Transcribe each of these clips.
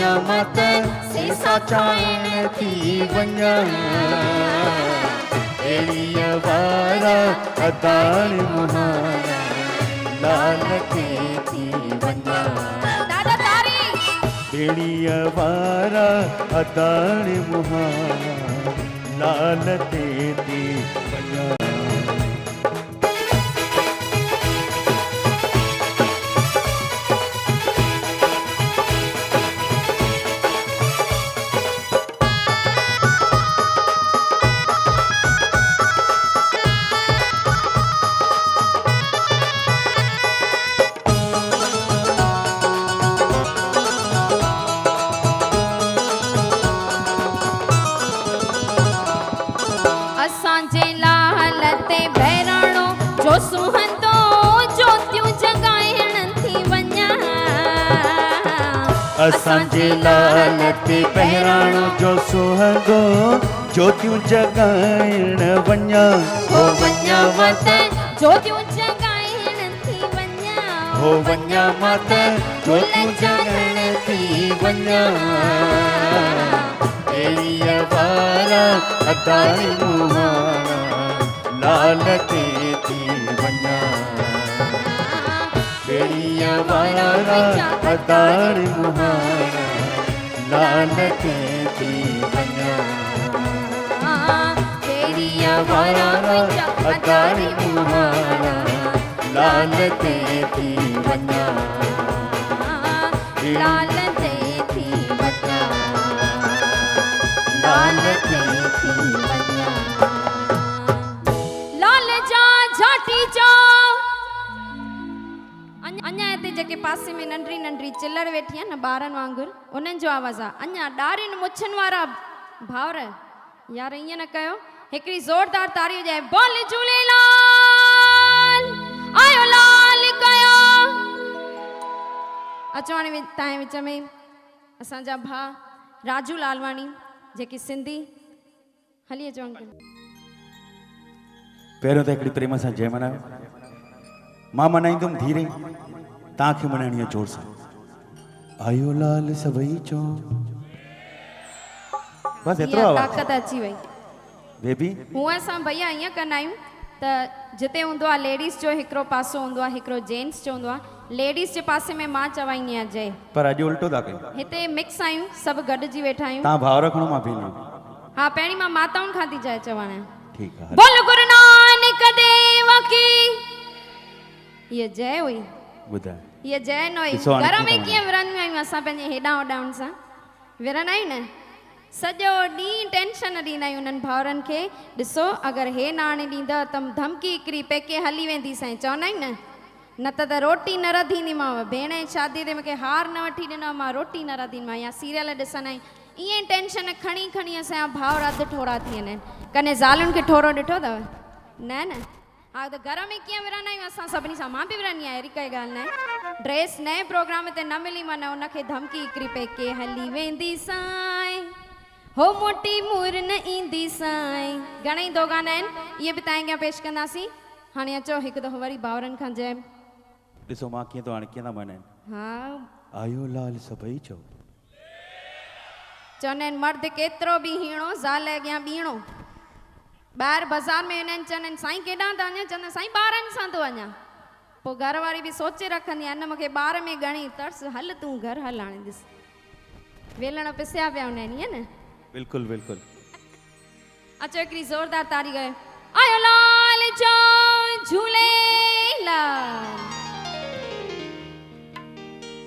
वञा मत सेसा चाइण थी वञा एड़ीअ वारा अदाण मुहारा लाल ते थी वञा दादा तारी एड़ीअ वारा अदाण मुहारा लाल ते थी वञा असांजे लाल ते बहिराणो जो सुहंदो ज्योतियूं जगाइण थी वञा असांजे लाल ते बहिराणो जो सुहंदो ज्योतियूं जगाइण वञा हो वञा मत ज्योतियूं जगाइण थी वञा हो वञा मत ज्योतियूं जगाइण थी वञा एड़ीअ वारा अदाण मुहारा लाल ते थी वञा एड़ीअ वारा अदाण मुहारा लाल ते थी वञा तेरीअ वारा अदाण मुहारा लाल ते थी वञा लाल ते थी वञा लाल ते थी वञा लाल जा झाटी जा अञा हिते जेके पासे में नंढड़ी नंढड़ी चिल्लर वेठी आहे न ॿारनि वांगुरु उन्हनि जो आवाज़ आहे अञा ॾारियुनि मुछनि वारा भाउर यार ईअं न कयो हिकिड़ी ज़ोरदार ताड़ी हुजे बोल झूलेलाल आयो लाल कयो अचो हाणे तव्हांजे विच में असांजा भाउ राजू लालवानी जेकी सिंधी हली अचो अंकल पहिरियों त हिकिड़ी प्रेम सां जय मनायो मां मनाईंदुमि धीरे तव्हांखे मनाइणी आहे जोर सां आयो लाल सभई चो बस एतिरो आवाज़ ताक़त अची वई बेबी हूअं असां भैया ईअं कंदा आहियूं त जिते हूंदो आहे लेडीज़ जो हिकिड़ो पासो हूंदो आहे हिकिड़ो जेंट्स जो हूंदो आहे लेडीज़ जे पासे में मां चवाईंदी आहियां जय पर अॼु उल्टो था कयूं हिते मिक्स आहियूं सभु गॾिजी वेठा आहियूं तव्हां भाउ रखणो मां भेनर हा पहिरीं मां माताउनि खां थी जय चवण ठीकु आहे बोल गुरु नानक देव की ये जय हुई ॿुधाए ये जय न हुई ॾिसो हाणे घर में कीअं कीअं विरहंदियूं आहियूं असां पंहिंजे हेॾां होॾां सां विरहंदा आहियूं न सॼो ॾींहुं टेंशन ॾींदा आहियूं उन्हनि भाउरनि खे ॾिसो अगरि हे न आणे ॾींदव त धमकी हिकिड़ी पेके हली वेंदी साईं चवंदा आहिनि न त रोटी न रधींदीमांव भेण जी शादीअ ते मूंखे हार न वठी ॾिनो मां रोटी न रधींदीमांव या सीरियल ॾिसंदा आहियूं ईअं टेंशन खणी खणी असांजा भाउर अधु ठोरा थी वेंदा आहिनि कॾहिं ज़ालुनि खे ठोरो ॾिठो अथव न हा त घर में कीअं विरहंदा आहियूं असां सभिनी सां मां बि विरहंदी आहियां अहिड़ी काई ॻाल्हि न आहे ड्रेस नए प्रोग्राम ते न मिली माना उनखे धमकी हिकिड़ी पेके हली वेंदी साईं हो मोटी मूर न ईंदी साईं घणेई दो गाना आहिनि इहे बि तव्हां अॻियां पेश कंदासीं हाणे अचो हिकु दफ़ो वरी भाउरनि खां जय ॾिसो मां कीअं थो हाणे कीअं था मनाइनि हा आयो लाल सभई चो चवंदा आहिनि मर्द केतिरो बि हीणो ज़ाल अॻियां बीणो ॿाहिरि बाज़ारि में वेंदा आहिनि चवंदा आहिनि साईं केॾां था वञे चवंदा साईं ॿारनि सां थो वञा पोइ घर वारी बि सोचे रखंदी आहे न मूंखे ॿार में घणी तरस हल तूं घर हल हाणे ॾिस वेलण पिसिया पिया हूंदा आहिनि ईअं न बिल्कुलु बिल्कुलु अचो हिकिड़ी ज़ोरदार तारी गए आयो लाल जो झूलेलाल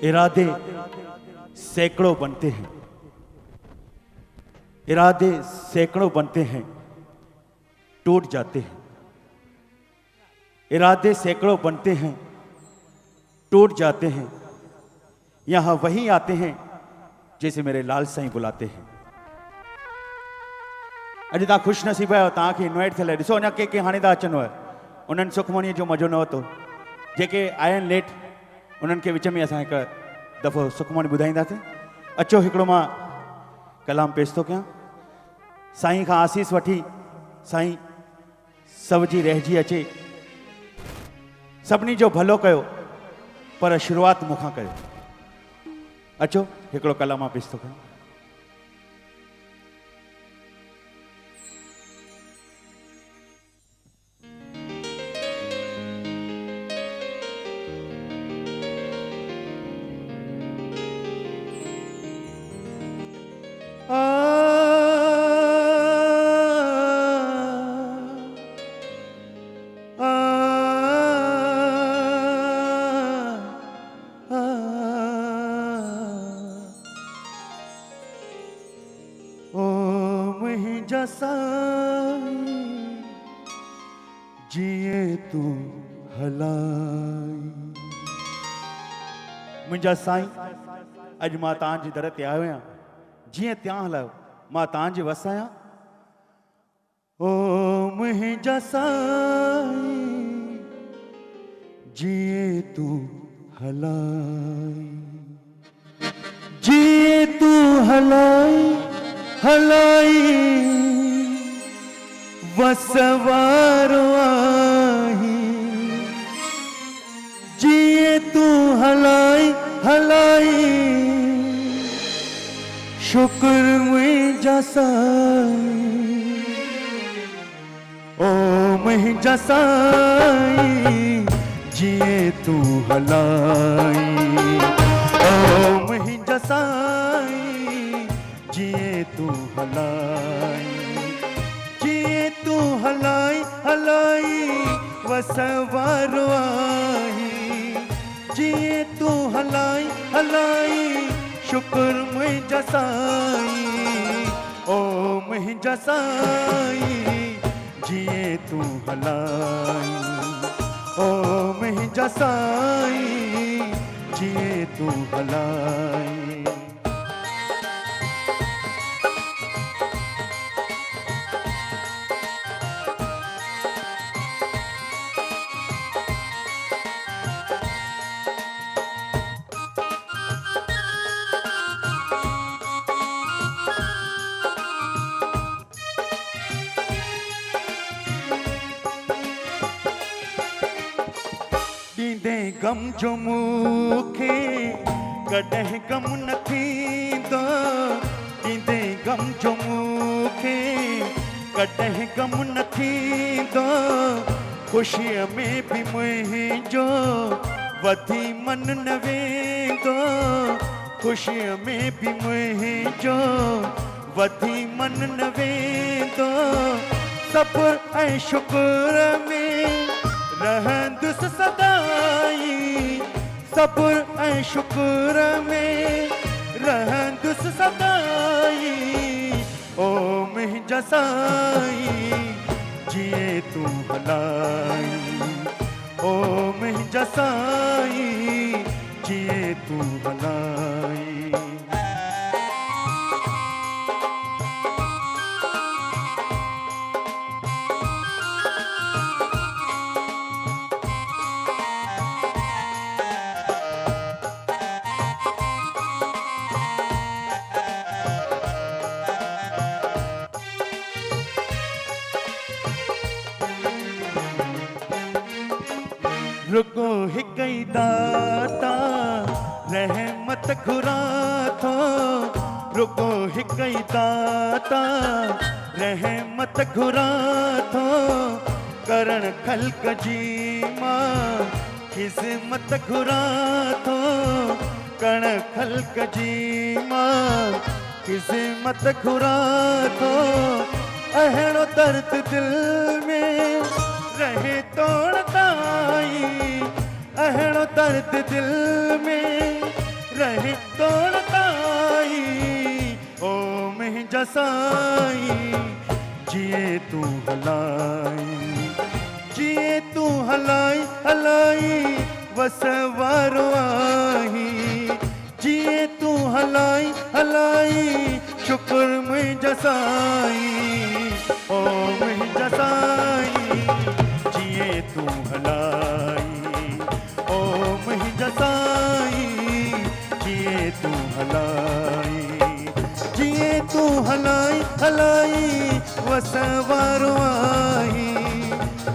इरादे सैकड़ों बनते हैं इरादे सैकड़ों बनते हैं टूट जाते हैं इरादे सैकड़ों बनते हैं टूट जाते हैं यहाँ वही आते हैं जैसे मेरे लाल साईं बुलाते हैं अॼु तव्हां ख़ुशि नसीब आहियो तव्हांखे इनवाइट थियल आहे ॾिसो अञा के हाणे था अचनि उन्हनि सुखमणीअ जो मज़ो न वरितो जेके आया आहिनि लेट उन्हनि खे विच में असां हिकु दफ़ो सुखमणी ॿुधाईंदासीं अचो हिकिड़ो मां कलाम पेश थो कयां साईं खां आसीस वठी साईं सभ जी रहिजी अचे सभिनी जो भलो कयो पर शुरूआत मूंखां कयो अचो हिकिड़ो कलाम मां पेश थो कयां। जिए तू हलाई मुंहिंजा साईं, अॼु मां तव्हांजी दर ते आयो आहियां, जीअं तव्हां हलायो मां तव्हांजे वस आहियां। ओ मुंहिंजा साईं, जिए तू हलाई, जिए तू हलाई हलाई वसवारो आही, जिए तू हलाई हलाई शुक्र मुंहिंजा साईं। ओ मुंहिंजा साईं, जिए तू हलाई, ओ मुंहिंजा साईं, जिए तू हलाई, जिए तू हलाई हलाई वसवारो आही, जिए तू हलाई हलाई शुक्र मुंहिंजा साईं। ओ मुंहिंजा साईं, जिए तू हलाई, ओ मुंहिंजा साईं, जिए तू हलाई। ॾींदे गम जो मूंखे कॾहिं गम न थींदो, ॾींदे गम जो मूंखे कॾहिं गम न थींदो, ख़ुशीअ में बि मुंहिंजो वधी मन न वेंदो, ख़ुशीअ में बि मुंहिंजो वधी मन न वेंदो, सब्र ऐं शुक्र में रहंदुसि सदाई, सब्र ऐं शुक्र में रहंदुसि सदाई। ओ मुंहिंजा साईं, जिए तू हलाई, ओ मुंहिंजा साईं, जिए तू हलाई। रुगो हिक ई दाता रहमत घुरा थो, रुगो हिक ई दाता रहमत घुरा थो, करण ख़ल्क़ जी मां ख़िज़मत घुरा थो, करण ख़ल्क़ जी मां ख़िज़मत घुरा थो, अहिड़ो दर्द दिल में रहे तोड़ताई, अहिड़ो दर्द दिल में रहे तोड़ताई। ओ मुंहिंजा साईं, जिए तू हलाई, जिए तू हलाई हलाई वसवारो आही, जिए तू हलाई हलाई शुक्र मुंहिंजा साईं। ओ मुंहिंजा साईं, जिए तू हलाई, ओ मुंहिंजा साईं, जिए तू हलाई, जिए तू हलाई हलाई वसवारो आही,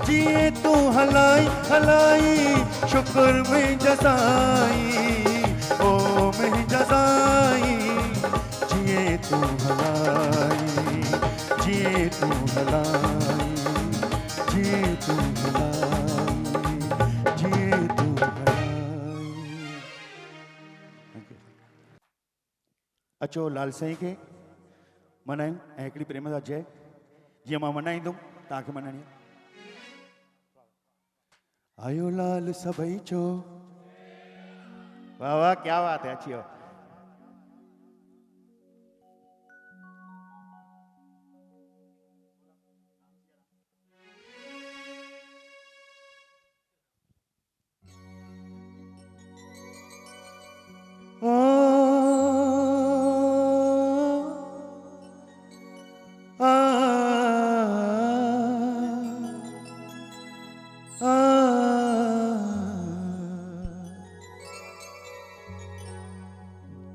जिए तू हलाई हलाई शुक्र मुंहिंजा साईं। ओ मुंहिंजा साईं। तू हलाई जिए तू हलाई जिए तू हलाई जिए तू हलाई। अचो लाल साईं खे मनायूं ऐं हिकिड़ी प्रेम सां जय जीअं मां मनाईंदुमि तव्हांखे मनाइणी आहे। आयो लाल सभई चो वाह वाह क्या बात है अच्छी हो।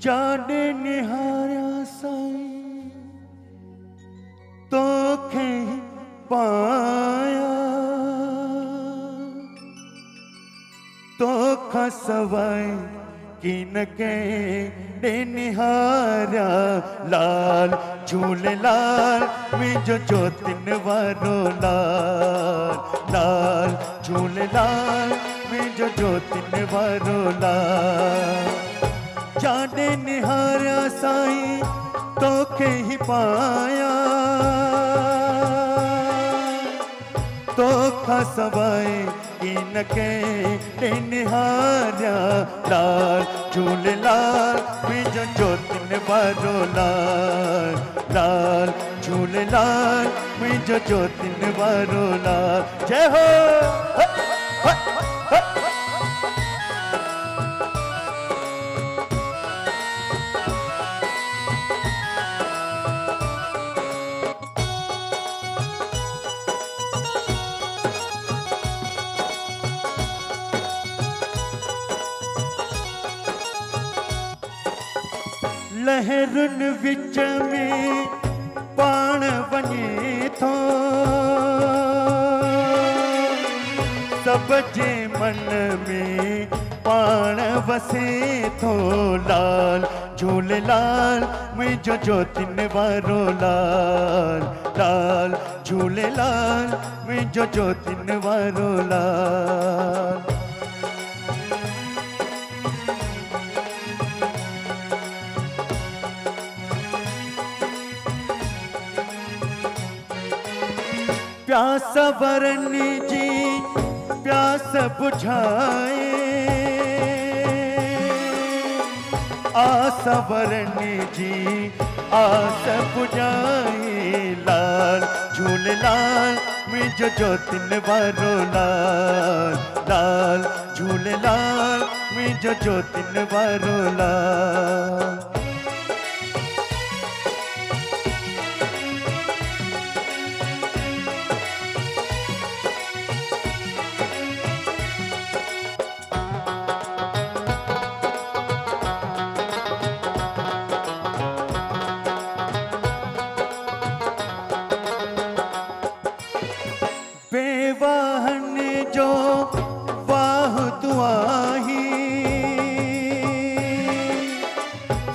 जाने निहारिया साईं तोखे पाया तोखा सवाई की न के निहारिया लाल झूलेलाल मुंहिंजो ज्योतिन वारो लाल लाल झूलेलाल मुंहिंजो ज्योतिन वारो लाल। जाने निहारिया साईं तोखे ही पाया तोखा सवाई की न के निहारिया लाल झूलेलाल मुंहिंजो ज्योतिन वारो लाल लाल झूलेलाल मुंहिंजो ज्योतिन वारो लाल। जय हो लहरुन विच में पाण वञे थो सब जे मन में पाण वसे थो लाल झूलेलाल मुंहिंजो ज्योतिन वारो लाल लाल झूलेलाल मुंहिंजो ज्योतिन वारो लाल। प्यास वरन जी प्यास बुझाए आस वरन जी आस बुझाए लाल झूलेलाल मुंहिंजो ज्योतिन वारो लाल लाल झूलेलाल मुंहिंजो ज्योतिन वारो लाल। बेवाहन जो वाह दुआही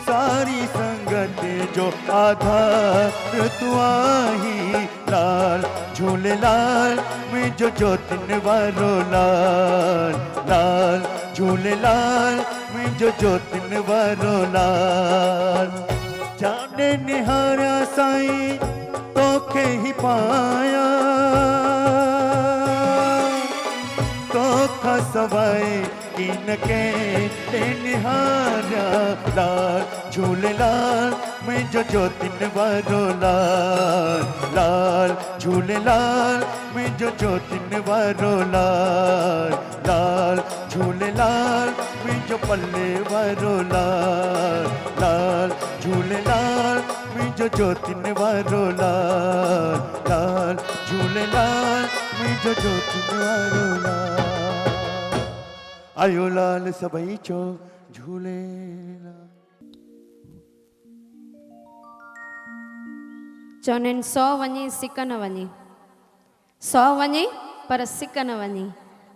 सारी संगत जो आधार दुआही लाल झूलेलाल मुंहिंजो ज्योतिन वारो लाल लाल झूलेलाल मुंहिंजो ज्योतिन वारो लाल। जाने निहारिया साईं तोखे ही पाया तोखा सवाई की न के निहारिया लाल झूलेलाल मुंहिंजो ज्योतिन वारो लाल लाल झूलेलाल मुंहिंजो ज्योतिन वारो लाल लाल झूलेलाल मुंहिंजो पल्ले वारो लाल लाल झूलेलाल मुंहिंजो ज्योतिन वारो लाल लाल झूलेलाल मुंहिंजो ज्योतिन वारो लाल। आयो लाल सभई चो झूलेलाल। चवंदा आहिनि 100 वञे सिक न वञे 100 वञे पर सिक न वञे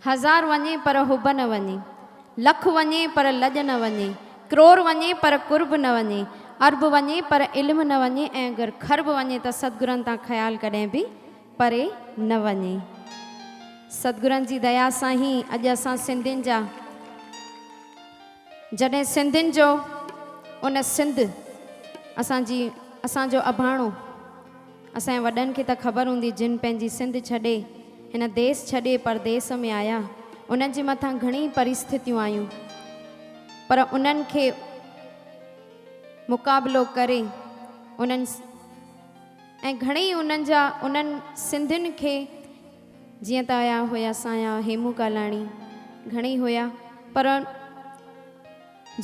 1000 वञे पर हुब न वञे लख वञे पर लॼ न वञे करोड़ वञे पर कुर्ब न वञे अरब वञे पर इल्मु न वञे ऐं अगरि खरब वञे त सतगुरनि तां ख़्यालु कॾहिं बि परे न वञे। सतगुरनि जी दया सां ई अॼु असां सिंधियुनि जा जॾहिं सिंधियुनि जो उन सिंध असांजो अभाणो असांजे वॾनि खे त ख़बर हूंदी जिन पंहिंजी सिंध छॾे हिन देश छॾे परदेस में आया उन्हनि जे मथां घणी परिस्थितियूं आयूं पर उन्हनि खे मुक़ाबिलो करे उन्हनि ऐं घणेई उन्हनि सिंधियुनि खे जीअं त आया हुया असांजा हेमू कालाणी घणेई हुया पर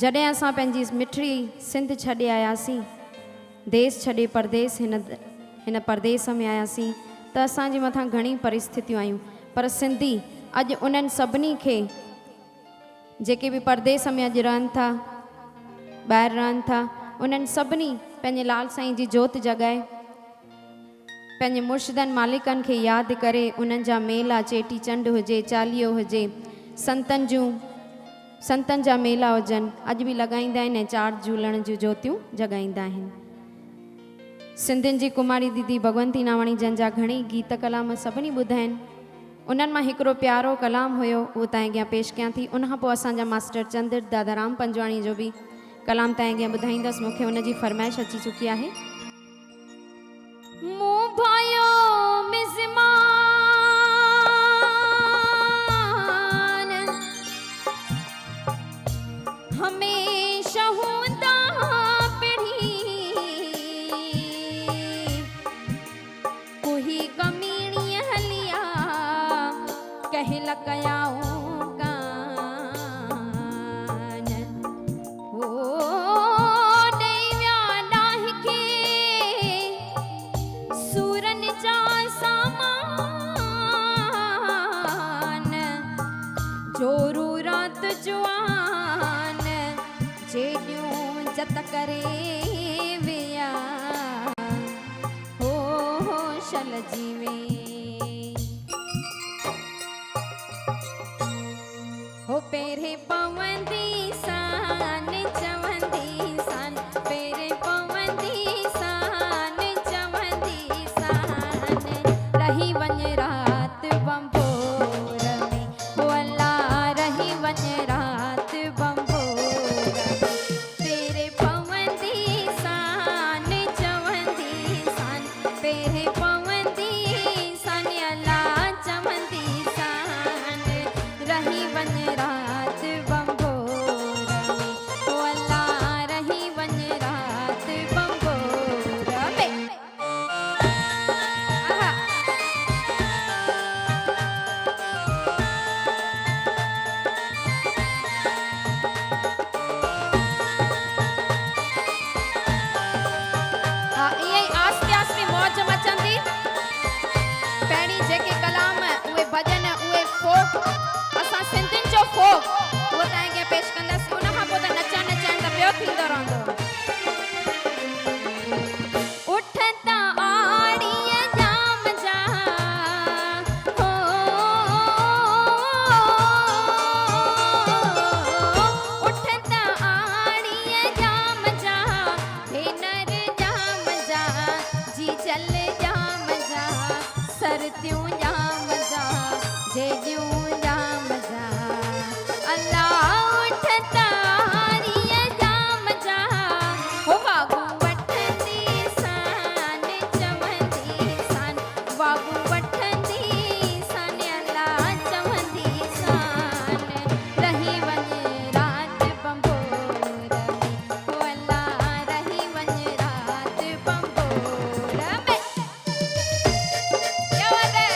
जॾहिं असां पंहिंजी मिठड़ी सिंध छॾे आयासीं देश छॾे परदेस हिन परदेस में आयासीं त असांजे मथां घणी परिस्थितियूं आयूं पर सिंधी अॼु उन्हनि सभिनी खे जेके बि परदेस में अॼु रहनि था ॿाहिरि रहनि था उन्हनि सभिनी पंहिंजे लाल साईं जी जोति जॻाए पंहिंजे मुर्शिदनि मालिकनि खे यादि करे उन्हनि जा मेला चेटीचंड हुजे चालीहो हुजे संतनि जा मेला हुजनि अॼु बि लॻाईंदा आहिनि ऐं 4 झूलण जूं ज्योतियूं जॻाईंदा आहिनि। सिंधियुनि जी कुमारी दीदी भगवंती नावाणी जंहिंजा घणेई गीत कलाम सभिनी ॿुधा आहिनि उन्हनि मां हिकिड़ो प्यारो कलाम हुयो उहो तव्हां अॻियां पेश कयां थी। उनखां पोइ असांजा मास्टर चंद्र दादाराम पंजवाणी जो बि कलाम तव्हां अॻियां ॿुधाईंदसि। मूंखे हुनजी फरमाइश अची चुकी आहे। मूं भायो मिज़मान हमेशा हूंदा पिढ़ी कोई कमीणी हलिया कहला कयाऊं कान हो दैव्या डाहि के सूरन जा सामान जोरू रात जुआन जेडियूं जत करे विया हो शल जीवे हो पेरे पवंदी सान चवंदी सान पेरे पवंदी सान चवंदी सान रही वञ रात बंबोर में हो अल्लाह रही वञ रात बंबोर में पेरे पवंदी सान चवंदी सान पेरे पवंदी सान अल्लाह चवंदी सान रही वञ रात बंबोर में हो अल्लाह रही वञ रात बंबोर में। आहा हा इहे ई आस्ते आस्ते मौज मचंदी। पहिरीं जेके कलाम उहे भॼन उहे फोक असां सिंधियुनि जो फोक उहो तव्हां खे पेश कंदसि। उनखां पोइ त नचण त ॿियो थींदो रहंदो। उठंदा आड़ीअ जाम जा हो उठंदा आड़ीअ जाम जा भेनर जाम जा जी चल जाम जा सरतियूं जाम जा जेडियूं जाम जा अल्लाह उठंदा आड़ीअ जाम जा हो बाबू वठंदी सान चवंदी सान बाबू वठंदी सान अल्लाह चवंदी सान रही वञ रात बंबोर में हो अल्लाह रही वञ रात बंबोर में। क्या बात है।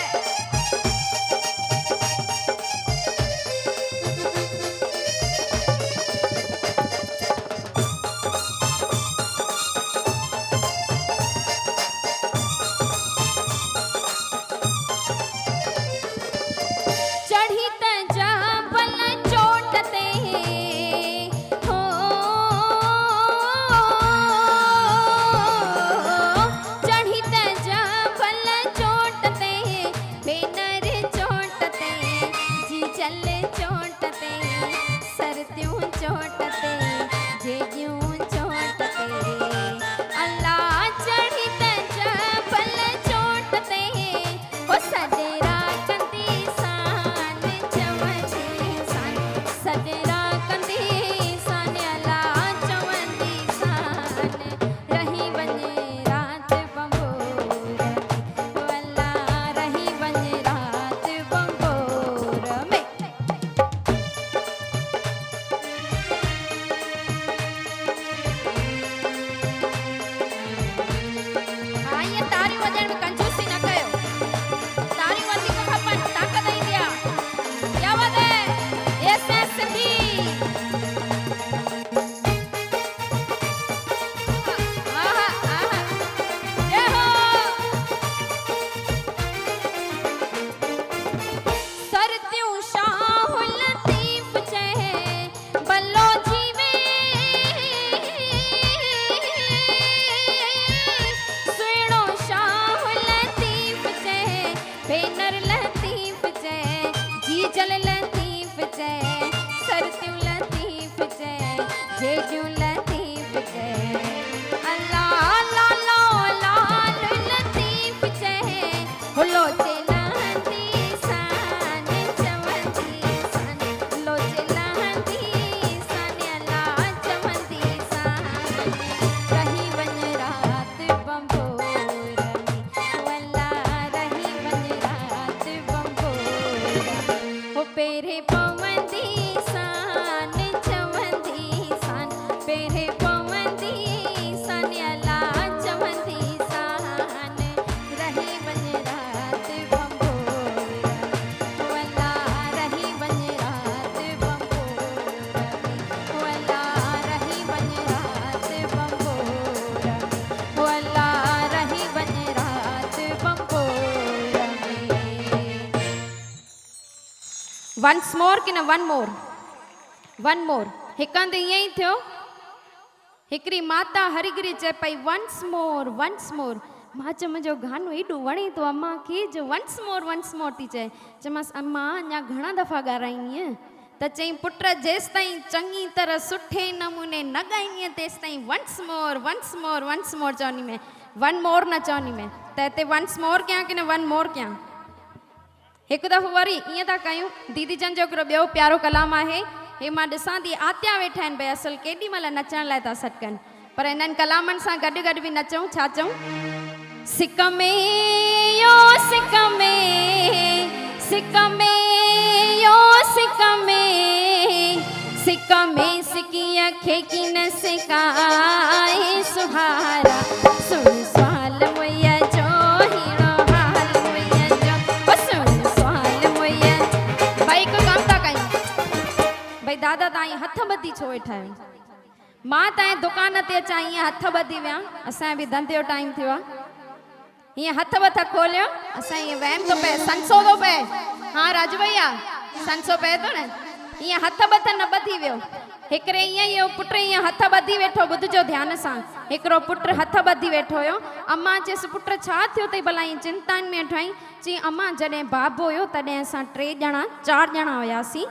वंस मोर की न वन मोर हिक हंधि ईअं ई थियो हिकिड़ी माता हरिगिरी चए पई वंस मोर मां चयो मुंहिंजो गानो एॾो वणे थो अम्मा खे जो वंस मोर थी चए चयोमांसि अम्मा अञा घणा दफ़ा ॻाराईंदीअं त चई पुट जेसि ताईं चङी तरह सुठे नमूने न ॻाईंदीअं तेसि ताईं वंस मोर चवंदी में वन मोर न चवंदी में त हिते वंस मोर कयां की न वन मोर कयां हिकु दफ़ो वरी ईअं था कयूं दीदी जन जो हिकिड़ो ॿियो प्यारो कलाम आहे हे मां ॾिसां थी आत्या वेठा आहिनि भई असुल केॾी महिल नचण लाइ था सॾकनि पर हिननि कलामनि सां गॾु गॾु बि नचूं छा चऊं सिक में यो सिक में सिक में यो सिक में सिकीअ खे की न सिकाए सुहारा सुन सवाल मुया जो हीरो हाल मुया जो ओ सुन सवाल मुया भाई को काम था कयूं भाई दादा ताईं हथ ॿधी छो वेठा आहियो मां तव्हांजे दुकान ते अचां ईअं हथ ॿधी विया असांजो बि धंधे जो टाइम थियो आहे हीअं हथ वथ खोलियो असां ईअं वहम थो पए संसो थो पए हा राजू भैया संसो पए थो न ईअं हथ ॿथ न ॿधी वियो हिकिड़े ईअं पुट ईअं हथ ॿधी वेठो ॿुधजो ध्यान सां हिकिड़ो पुट हथ ॿधी वेठो हुयो अम्मा चयसि पुट छा थियो अथई भला ईअं चिंताउनि में ठाहीं चई अम्मा जॾहिं बाबो हुयो तॾहिं असां 4 ॼणा हुयासीं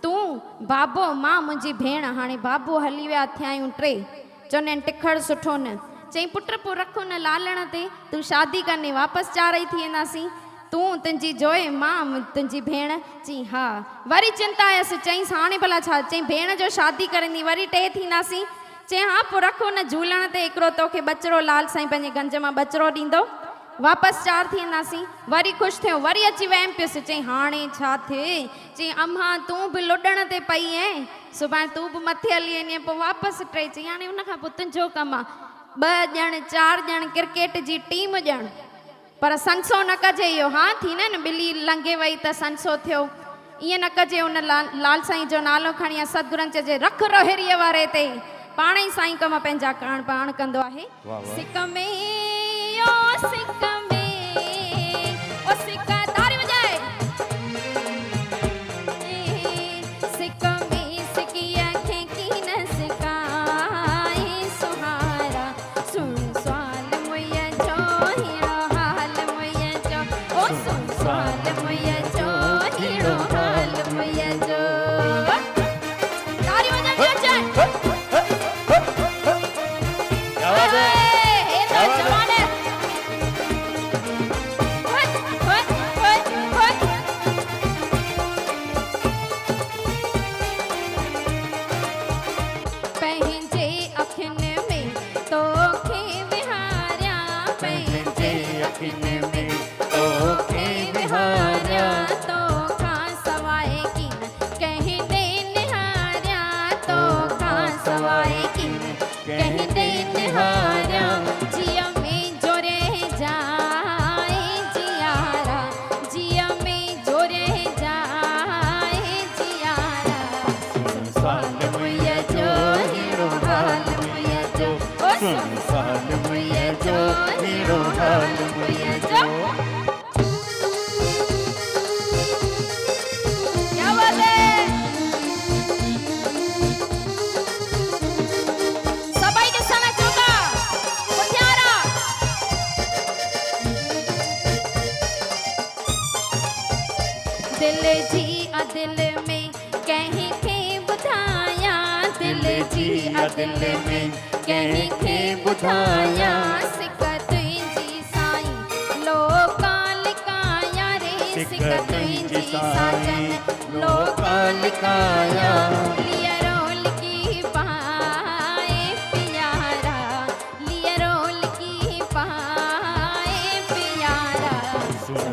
तूं बाबो मां मुंहिंजी भेण हाणे बाबो हली विया थिया आहियूं 3 चवंदा आहिनि टिखड़ सुठो न चई पुट पोइ रखो न लालण ते तूं शादी करनी वापसि 4 ई थी वेंदासीं तूं तुंहिंजी जोए मां तुंहिंजी भेण चई हा वरी चिंता आयसि चईंसि हाणे भला छा चई भेण जो शादी करंदी वरी 2 थींदासीं चई हा पोइ रखो न झूलण ते हिकिड़ो तोखे बचिरो लाल साईं पंहिंजे गंज मां बचिरो ॾींदो वापसि 4 थी वेंदासीं वरी ख़ुशि थियो वरी अची वहम पियुसि चई हाणे छा थिए चई अम्मा तूं बि लुॾण ते पई ऐं सुभाणे तूं बि मथे हली वेंदीअ पोइ वापसि 3 चई हाणे उनखां पोइ तुंहिंजो कमु आहे 2 ॼण 4 ॼण क्रिकेट जी टीम ॼण पर संसो न कजे इहो हा थी न ॿिली लंघे वई त संसो थियो ईअं न कजे उन लाल साईं जो नालो खणी सतगुरनि चइजे रख रोहिरीअ वारे ते पाण ई साईं कम पंहिंजा पाण कंदो आहे सिक में ओ सिक में ओ सिक तारी वॼाए सिक में सिकीअ खे की न सिकाए सुहारा सुन सवाल मुया जो हीरो हाल मुया जो ओ सुन सवाल मुया जो हीरो हाल मुया जो तारी वॼाए अचे दिल में कहीं खे बुधाया सिक तुझी साईं लोका लिकाया रे सिक तुझी साजन लोका लिकाया लिया रोल की पाए प्यारा लिया रोल की पाए प्यारा सुन